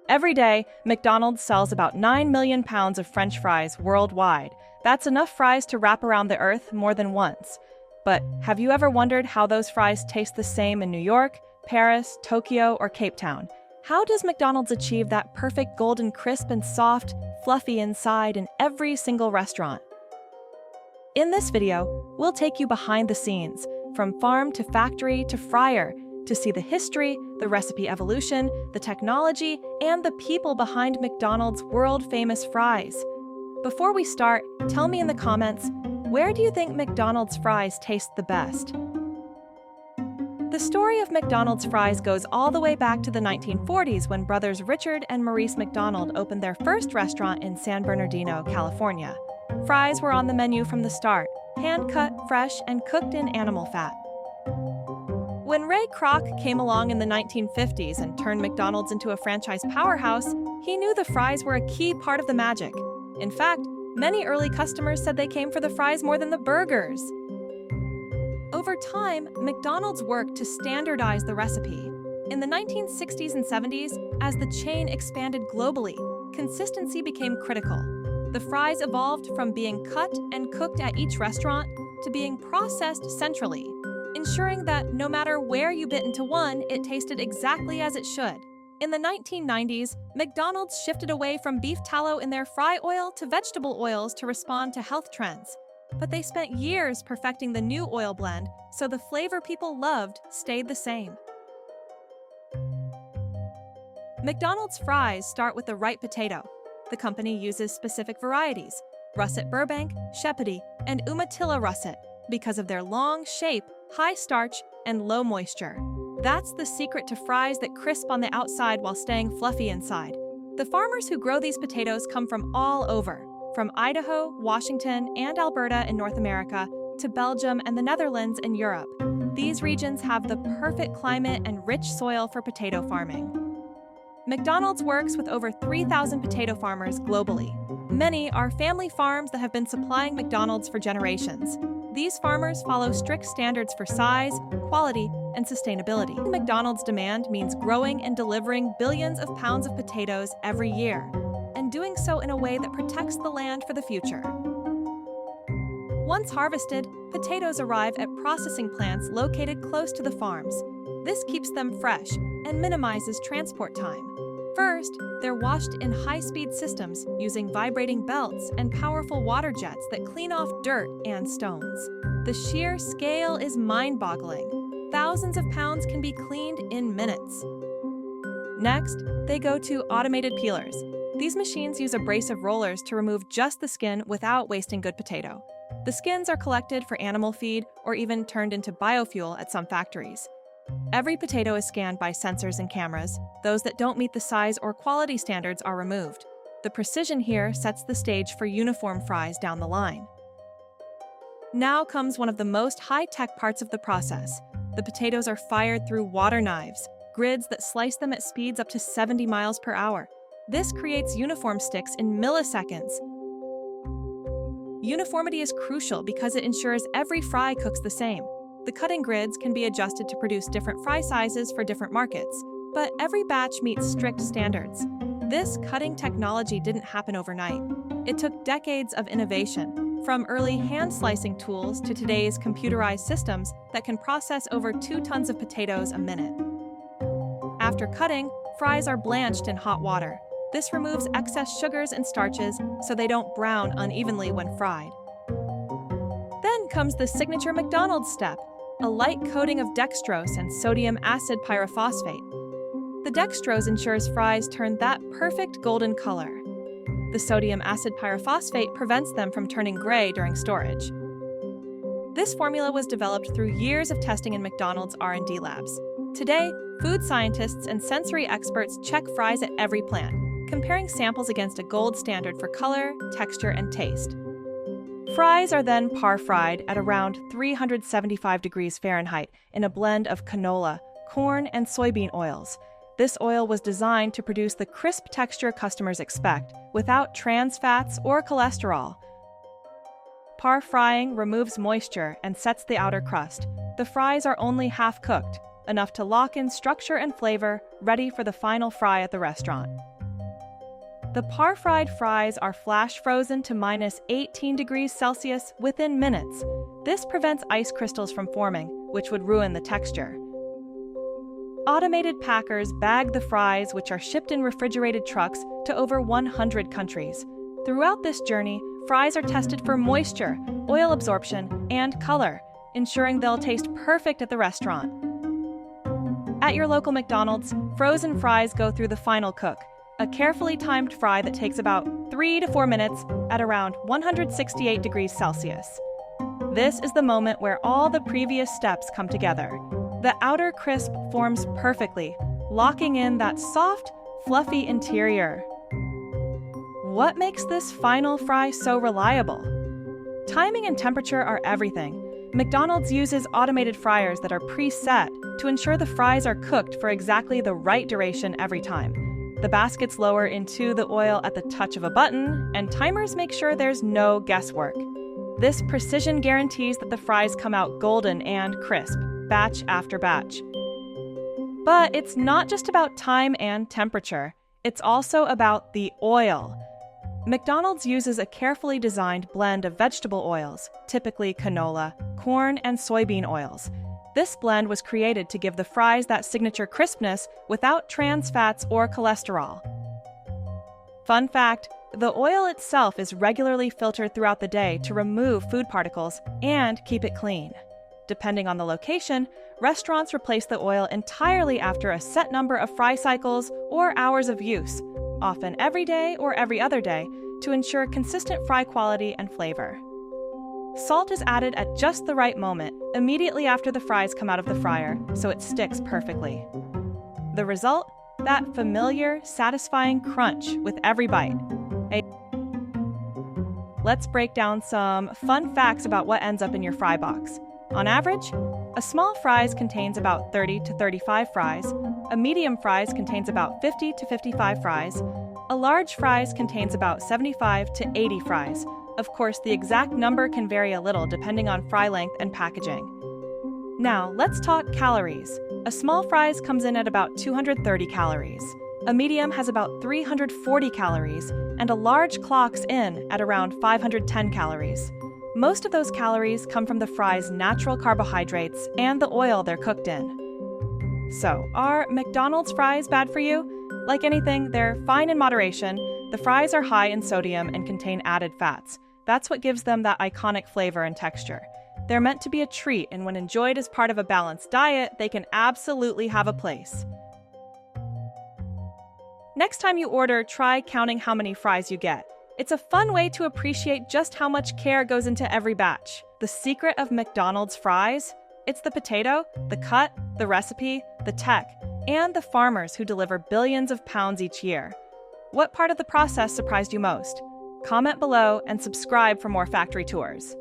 Every day, McDonald's sells about 9 million pounds of French fries worldwide. That's enough fries to wrap around the earth more than once. But have you ever wondered how those fries taste the same in New York, Paris, Tokyo, or Cape Town? How does McDonald's achieve that perfect golden crisp and soft, fluffy inside in every single restaurant? In this video, we'll take you behind the scenes, from farm to factory to fryer, to see the history, the recipe evolution, the technology, and the people behind McDonald's world-famous fries. Before we start, tell me in the comments, where do you think McDonald's fries taste the best? The story of McDonald's fries goes all the way back to the 1940s when brothers Richard and Maurice McDonald opened their first restaurant in San Bernardino, California. Fries were on the menu from the start, hand-cut, fresh, and cooked in animal fat. When Ray Kroc came along in the 1950s and turned McDonald's into a franchise powerhouse, he knew the fries were a key part of the magic. In fact, many early customers said they came for the fries more than the burgers. Over time, McDonald's worked to standardize the recipe. In the 1960s and 70s, as the chain expanded globally, consistency became critical. The fries evolved from being cut and cooked at each restaurant to being processed centrally, ensuring that no matter where you bit into one, it tasted exactly as it should. In the 1990s, McDonald's shifted away from beef tallow in their fry oil to vegetable oils to respond to health trends. But they spent years perfecting the new oil blend, so the flavor people loved stayed the same. McDonald's fries start with the right potato. The company uses specific varieties, Russet Burbank, Shepody, and Umatilla Russet, because of their long shape, high starch, and low moisture. That's the secret to fries that crisp on the outside while staying fluffy inside. The farmers who grow these potatoes come from all over, from Idaho, Washington, and Alberta in North America to Belgium and the Netherlands in Europe. These regions have the perfect climate and rich soil for potato farming. McDonald's works with over 3,000 potato farmers globally. Many are family farms that have been supplying McDonald's for generations. These farmers follow strict standards for size, quality, and sustainability. McDonald's demand means growing and delivering billions of pounds of potatoes every year, and doing so in a way that protects the land for the future. Once harvested, potatoes arrive at processing plants located close to the farms. This keeps them fresh and minimizes transport time. First, they're washed in high-speed systems using vibrating belts and powerful water jets that clean off dirt and stones. The sheer scale is mind-boggling. Thousands of pounds can be cleaned in minutes. Next, they go to automated peelers. These machines use abrasive rollers to remove just the skin without wasting good potato. The skins are collected for animal feed or even turned into biofuel at some factories. Every potato is scanned by sensors and cameras. Those that don't meet the size or quality standards are removed. The precision here sets the stage for uniform fries down the line. Now comes one of the most high-tech parts of the process. The potatoes are fired through water knives, grids that slice them at speeds up to 70 miles per hour. This creates uniform sticks in milliseconds. Uniformity is crucial because it ensures every fry cooks the same. The cutting grids can be adjusted to produce different fry sizes for different markets, but every batch meets strict standards. This cutting technology didn't happen overnight. It took decades of innovation, from early hand-slicing tools to today's computerized systems that can process over 2 tons of potatoes a minute. After cutting, fries are blanched in hot water. This removes excess sugars and starches so they don't brown unevenly when fried. Then comes the signature McDonald's step, a light coating of dextrose and sodium acid pyrophosphate. The dextrose ensures fries turn that perfect golden color. The sodium acid pyrophosphate prevents them from turning gray during storage. This formula was developed through years of testing in McDonald's R&D labs. Today, food scientists and sensory experts check fries at every plant, comparing samples against a gold standard for color, texture, and taste. Fries are then par-fried at around 375 degrees Fahrenheit in a blend of canola, corn, and soybean oils. This oil was designed to produce the crisp texture customers expect, without trans fats or cholesterol. Par-frying removes moisture and sets the outer crust. The fries are only half-cooked, enough to lock in structure and flavor, ready for the final fry at the restaurant. The par-fried fries are flash frozen to minus 18 degrees Celsius within minutes. This prevents ice crystals from forming, which would ruin the texture. Automated packers bag the fries, which are shipped in refrigerated trucks to over 100 countries. Throughout this journey, fries are tested for moisture, oil absorption, and color, ensuring they'll taste perfect at the restaurant. At your local McDonald's, frozen fries go through the final cook, a carefully timed fry that takes about 3 to 4 minutes at around 168 degrees Celsius. This is the moment where all the previous steps come together. The outer crisp forms perfectly, locking in that soft, fluffy interior. What makes this final fry so reliable? Timing and temperature are everything. McDonald's uses automated fryers that are preset to ensure the fries are cooked for exactly the right duration every time. The baskets lower into the oil at the touch of a button, and timers make sure there's no guesswork. This precision guarantees that the fries come out golden and crisp, batch after batch. But it's not just about time and temperature. It's also about the oil. McDonald's uses a carefully designed blend of vegetable oils, typically canola, corn, and soybean oils. This blend was created to give the fries that signature crispness without trans fats or cholesterol. Fun fact, the oil itself is regularly filtered throughout the day to remove food particles and keep it clean. Depending on the location, restaurants replace the oil entirely after a set number of fry cycles or hours of use, often every day or every other day, to ensure consistent fry quality and flavor. Salt is added at just the right moment, immediately after the fries come out of the fryer, so it sticks perfectly. The result? That familiar, satisfying crunch with every bite. Let's break down some fun facts about what ends up in your fry box. On average, a small fries contains about 30 to 35 fries, a medium fries contains about 50 to 55 fries, a large fries contains about 75 to 80 fries. Of course, the exact number can vary a little depending on fry length and packaging. Now, let's talk calories. A small fries comes in at about 230 calories. A medium has about 340 calories, and a large clocks in at around 510 calories. Most of those calories come from the fries' natural carbohydrates and the oil they're cooked in. So, are McDonald's fries bad for you? Like anything, they're fine in moderation. The fries are high in sodium and contain added fats. That's what gives them that iconic flavor and texture. They're meant to be a treat, and when enjoyed as part of a balanced diet, they can absolutely have a place. Next time you order, try counting how many fries you get. It's a fun way to appreciate just how much care goes into every batch. The secret of McDonald's fries? It's the potato, the cut, the recipe, the tech, and the farmers who deliver billions of pounds each year. What part of the process surprised you most? Comment below and subscribe for more factory tours.